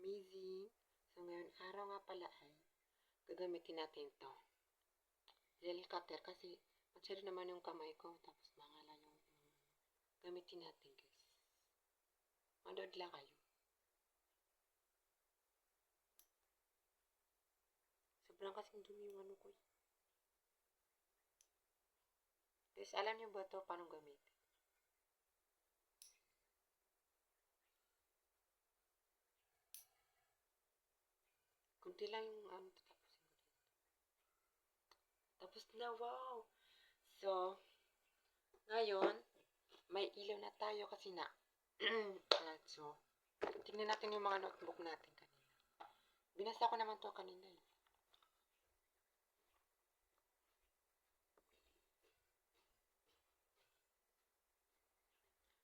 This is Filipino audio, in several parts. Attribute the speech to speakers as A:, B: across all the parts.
A: busy. So, ngayon araw nga pala ay gagamitin natin to. Gel cutter kasi masyado naman yung kamay ko. Tapos mangala yung gamitin natin, guys. Manood lang kayo. Sobrang kasing dumi yung ano ko. Guys, alam niyo ba to paano gamitin? Kunti lang yung ano, tatapusin ko dito. Tapos na, wow! So, ngayon, may ilaw na tayo kasi na. So, tingnan natin yung mga notebook natin kanina. Binasa ko naman to kanina eh.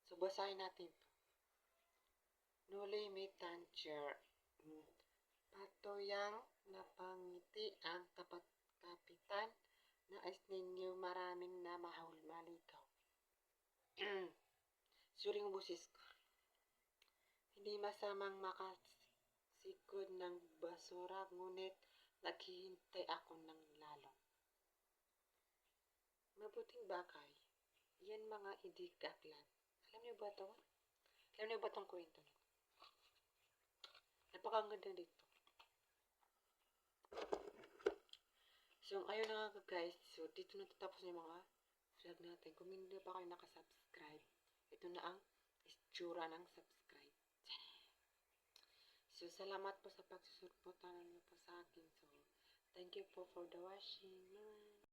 A: So, basahin natin to. No limit danger. Patoyang napangiti ang kapitan. Nais ninyo maraming na mahul malikaw. Suring busis ko. Hindi masamang makasikod ng basura, ngunit naghihintay ako ng lalong mabuting bagay. Yan mga idigaklan. Alam niyo ba to? Alam niyo ba tong kwento na? Napakaganda dito. So, ayun na nga guys. So, dito na tatapos yung mga vlog natin. Kung hindi pa kayo nakasubscribe, ito na ang itsura ng subscribe. So, salamat po sa pagsusuporta niyo po sa akin. So, thank you po for the watching.